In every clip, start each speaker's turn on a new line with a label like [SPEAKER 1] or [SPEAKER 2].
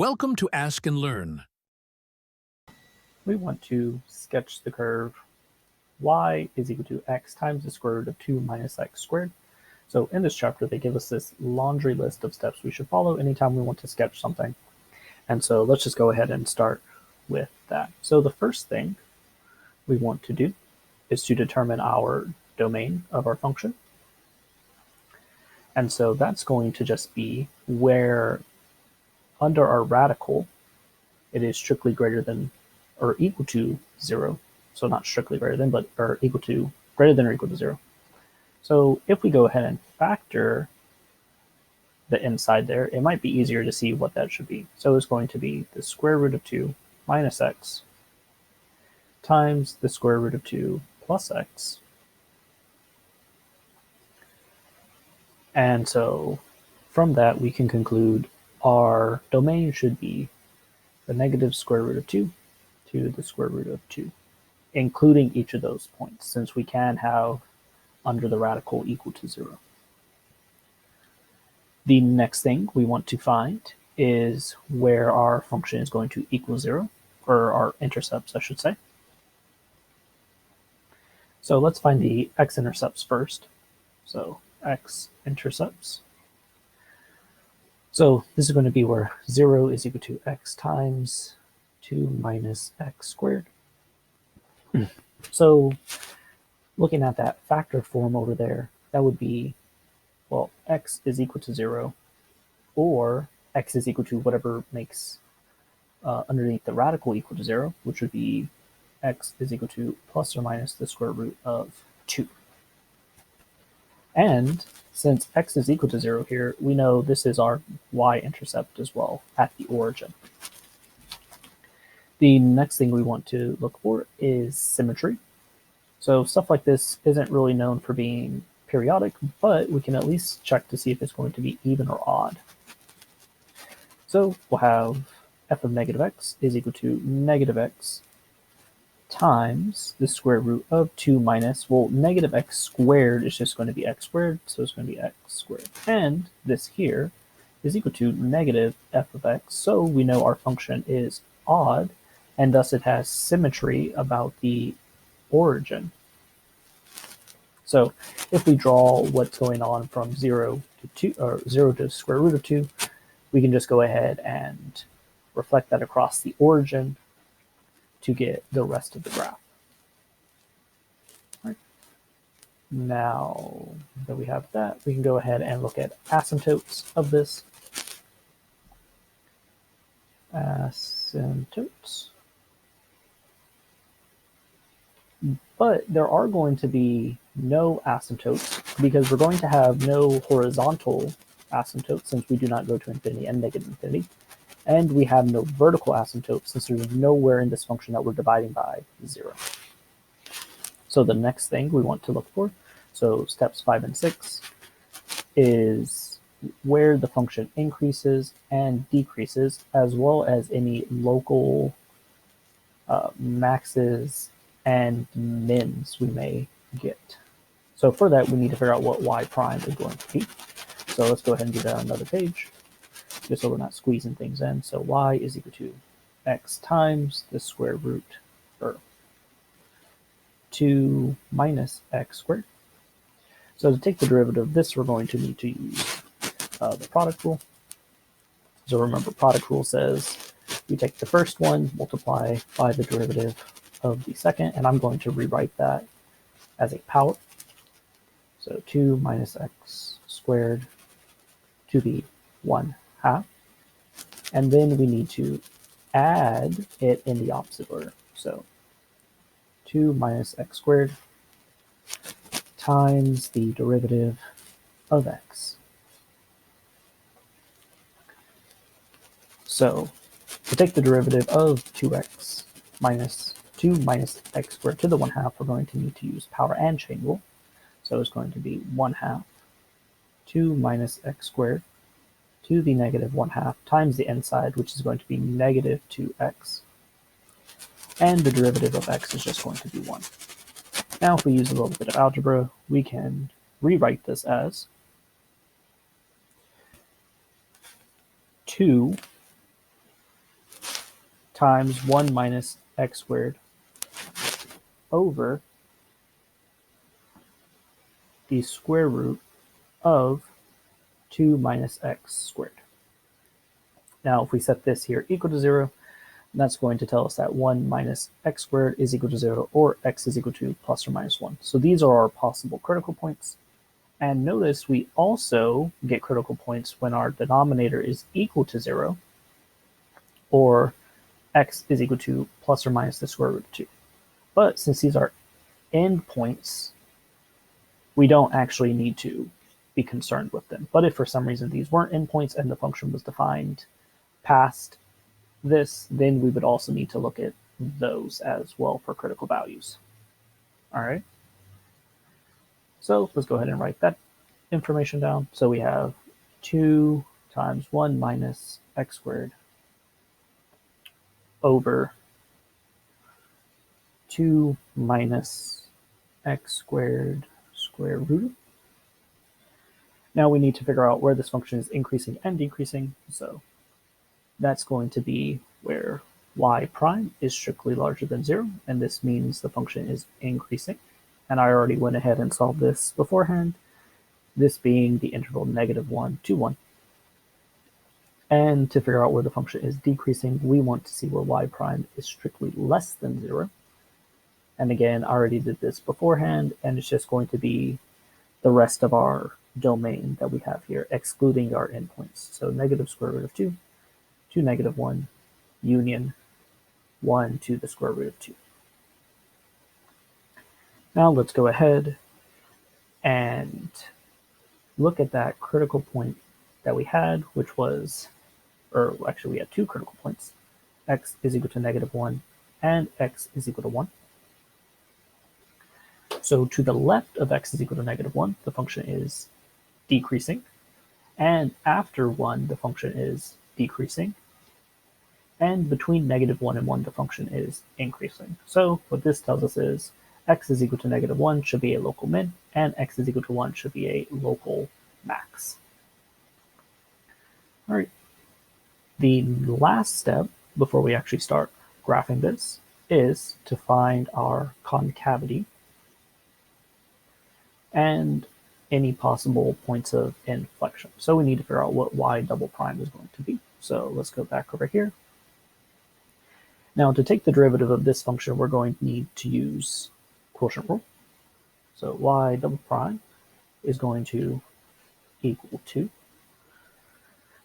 [SPEAKER 1] Welcome to Ask and Learn.
[SPEAKER 2] We want to sketch the curve y is equal to x times the square root of 2 minus x squared. So in this chapter, they give us this laundry list of steps we should follow anytime we want to sketch something. And so let's just go ahead and start with that. So the first thing we want to do is to determine our domain of our function. And so that's going to just be where under our radical, it is strictly greater than or equal to 0. So not strictly greater than, but or equal to, greater than or equal to 0. So if we go ahead and factor the inside there, it might be easier to see what that should be. So it's going to be the square root of 2 minus x times the square root of 2 plus x. And so from that, we can conclude our domain should be the negative square root of 2 to the square root of 2, including each of those points, since we can have under the radical equal to 0. The next thing we want to find is where our function is going to equal 0, or our intercepts, I should say. So let's find the x-intercepts first. So x-intercepts. So this is going to be where 0 is equal to x times 2 minus x squared. So looking at that factor form over there, that would be, well, x is equal to 0, or x is equal to whatever makes underneath the radical equal to 0, which would be x is equal to plus or minus the square root of 2. And since x is equal to 0 here, we know this is our y-intercept as well at the origin. The next thing we want to look for is symmetry. So stuff like this isn't really known for being periodic, but we can at least check to see if it's going to be even or odd. So we'll have f of negative x is equal to negative x times the square root of 2 minus, well, negative x squared is just going to be x squared, so it's going to be x squared. And this here is equal to negative f of x, so we know our function is odd, and thus it has symmetry about the origin. So if we draw what's going on from 0 to 2, or 0 to the square root of 2, we can just go ahead and reflect that across the origin to get the rest of the graph. Right. Now that we have that, we can go ahead and look at asymptotes of this. Asymptotes. But there are going to be no asymptotes because we're going to have no horizontal asymptotes since we do not go to infinity and negative infinity. And we have no vertical asymptote since there's nowhere in this function that we're dividing by 0. So the next thing we want to look for, so steps 5 and 6, is where the function increases and decreases, as well as any local maxes and mins we may get. So for that, we need to figure out what y prime is going to be. So let's go ahead and do that on another page, just so we're not squeezing things in. So y is equal to x times the square root, or 2 minus x squared. So to take the derivative of this, we're going to need to use the product rule. So remember, product rule says we take the first one, multiply by the derivative of the second, and I'm going to rewrite that as a power. So 2 minus x squared to the 1/2. And then we need to add it in the opposite order. So 2 minus x squared times the derivative of x. So to take the derivative of 2x minus 2 minus x squared to the 1/2, we're going to need to use power and chain rule. So it's going to be 1/2 2 minus x squared to the negative 1/2 times the inside, which is going to be negative 2x. And the derivative of x is just going to be 1. Now if we use a little bit of algebra, we can rewrite this as 2 times 1 minus x squared over the square root of 2 minus x squared. Now, if we set this here equal to 0, that's going to tell us that 1 minus x squared is equal to 0, or x is equal to plus or minus 1. So these are our possible critical points. And notice we also get critical points when our denominator is equal to 0, or x is equal to plus or minus the square root of 2. But since these are endpoints, we don't actually need to be concerned with them. But if for some reason these weren't endpoints and the function was defined past this, then we would also need to look at those as well for critical values. All right. So let's go ahead and write that information down. So we have 2 times 1 minus x squared over 2 minus x squared square root. Now we need to figure out where this function is increasing and decreasing. So that's going to be where y prime is strictly larger than 0, and this means the function is increasing. And I already went ahead and solved this beforehand, this being the interval -1 to 1. And to figure out where the function is decreasing, we want to see where y prime is strictly less than 0. And again, I already did this beforehand, and it's just going to be the rest of our domain that we have here, excluding our endpoints. So negative square root of 2 to -1 union 1 to the square root of 2. Now let's go ahead and look at that critical point that we had, which was, or actually we had two critical points, x is equal to -1 and x is equal to 1. So to the left of x is equal to -1, the function is decreasing, and after 1, the function is decreasing, and between -1 and 1, the function is increasing. So what this tells us is x is equal to -1 should be a local min, and x is equal to 1 should be a local max. All right. The last step before we actually start graphing this is to find our concavity and any possible points of inflection. So we need to figure out what y double prime is going to be. So let's go back over here. Now to take the derivative of this function, we're going to need to use quotient rule. So y double prime is going to equal 2.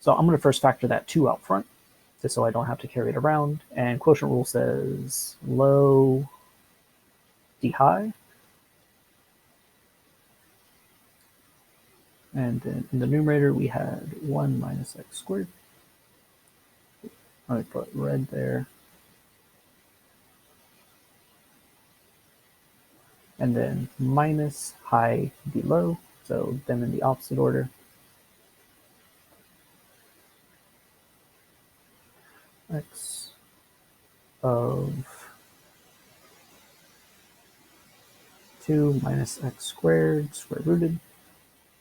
[SPEAKER 2] So I'm going to first factor that 2 out front, just so I don't have to carry it around. And quotient rule says low d high. And then in the numerator, we had 1 minus x squared. I put red there. And then minus high d low, so them in the opposite order. X of 2 minus x squared square rooted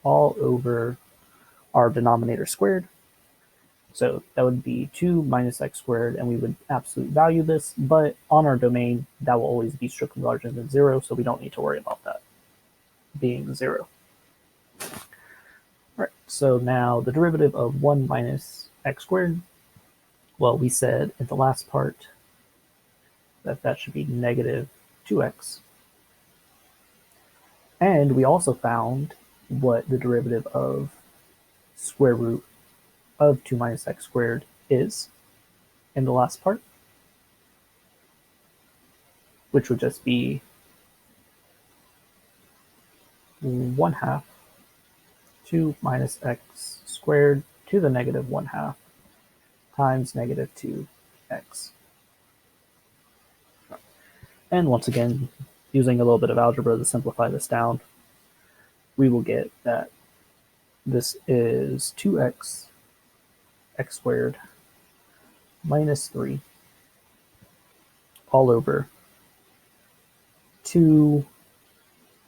[SPEAKER 2] all over our denominator squared. So that would be 2 minus x squared, and we would absolute value this, but on our domain, that will always be strictly larger than 0, so we don't need to worry about that being 0. All right, so now the derivative of 1 minus x squared, well, we said in the last part that that should be negative 2x. And we also found what the derivative of square root of 2 minus x squared is in the last part, which would just be 1/2 2 minus x squared to the negative 1/2 times negative 2x. And once again, using a little bit of algebra to simplify this down, we will get that this is 2x x squared minus 3 all over 2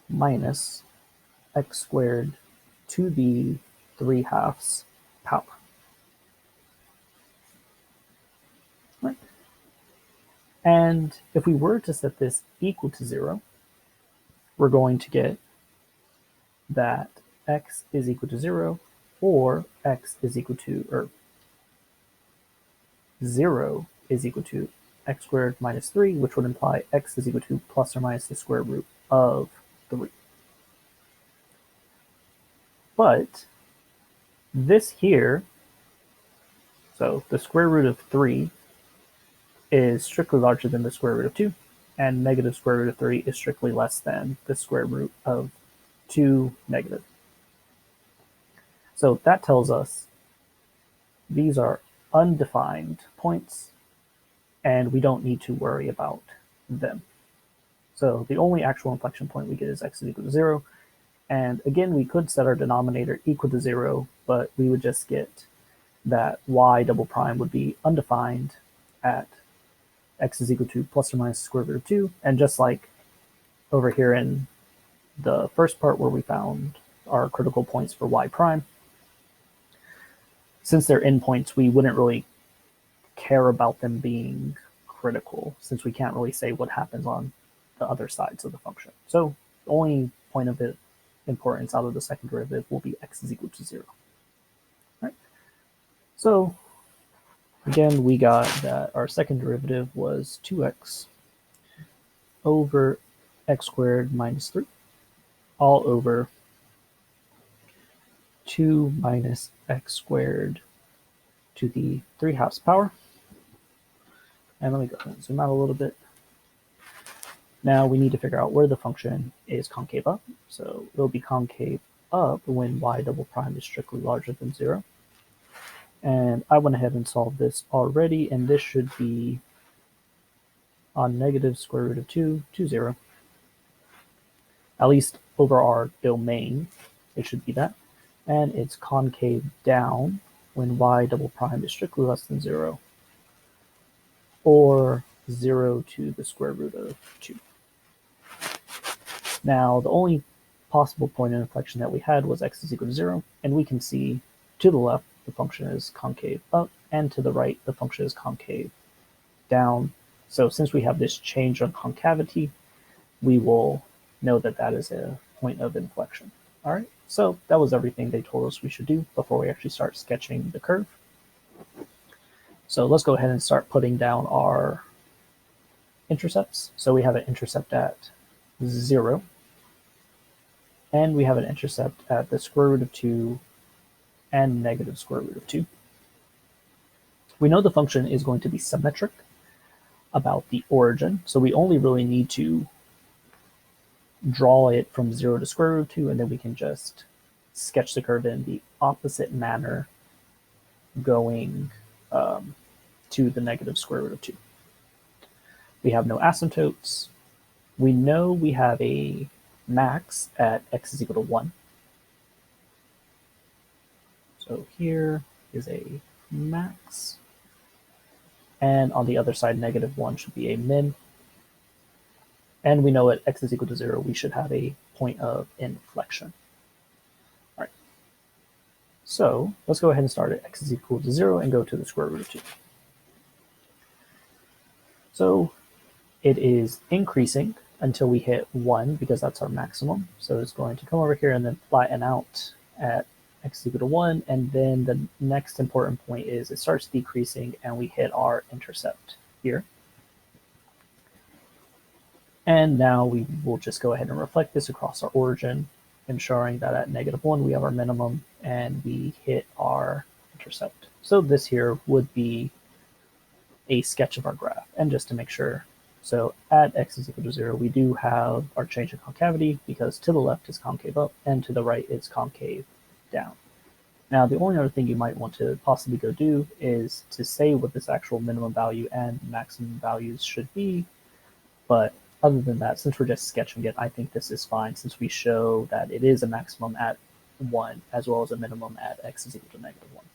[SPEAKER 2] minus x squared to the 3/2 power. Right. And if we were to set this equal to 0, we're going to get that x is equal to 0, or x is equal to, or 0 is equal to x squared minus 3, which would imply x is equal to plus or minus the square root of 3. But this here, so the square root of 3 is strictly larger than the square root of 2, and negative square root of 3 is strictly less than the square root of 2 negative. So that tells us these are undefined points, and we don't need to worry about them. So the only actual inflection point we get is x is equal to 0. And again, we could set our denominator equal to 0, but we would just get that y double prime would be undefined at x is equal to plus or minus the square root of 2. And just like over here in the first part where we found our critical points for y prime, since they're endpoints, we wouldn't really care about them being critical, since we can't really say what happens on the other sides of the function. So the only point of importance out of the second derivative will be x is equal to 0. Right? So again, we got that our second derivative was 2x over x squared minus 3, all over 2 minus x squared to the 3/2 power. And let me go ahead and zoom out a little bit. Now we need to figure out where the function is concave up. So it'll be concave up when y double prime is strictly larger than 0. And I went ahead and solved this already, and this should be on negative square root of 2 to 0. At least over our domain, it should be that. And it's concave down when y double prime is strictly less than 0, or 0 to the square root of 2. Now, the only possible point of inflection that we had was x is equal to 0, and we can see to the left the function is concave up, and to the right the function is concave down. So since we have this change on concavity, we will know that that is a point of inflection. All right, so that was everything they told us we should do before we actually start sketching the curve. So let's go ahead and start putting down our intercepts. So we have an intercept at 0, and we have an intercept at the square root of 2 and negative square root of 2. We know the function is going to be symmetric about the origin, so we only really need to draw it from 0 to square root of 2, and then we can just sketch the curve in the opposite manner going to the negative square root of 2. We have no asymptotes. We know we have a max at x is equal to 1. So here is a max. And on the other side, negative 1 should be a min. And we know at x is equal to 0, we should have a point of inflection. All right. So let's go ahead and start at x is equal to 0 and go to the square root of 2. So it is increasing until we hit 1, because that's our maximum. So it's going to come over here and then flatten out at x is equal to 1. And then the next important point is it starts decreasing and we hit our intercept here. And now we will just go ahead and reflect this across our origin, ensuring that at negative 1 we have our minimum and we hit our intercept. So this here would be a sketch of our graph. And just to make sure, so at x is equal to 0, we do have our change in concavity, because to the left is concave up and to the right is concave down. Now, the only other thing you might want to possibly go do is to say what this actual minimum value and maximum values should be. But other than that, since we're just sketching it, I think this is fine, since we show that it is a maximum at 1 as well as a minimum at x is equal to negative 1.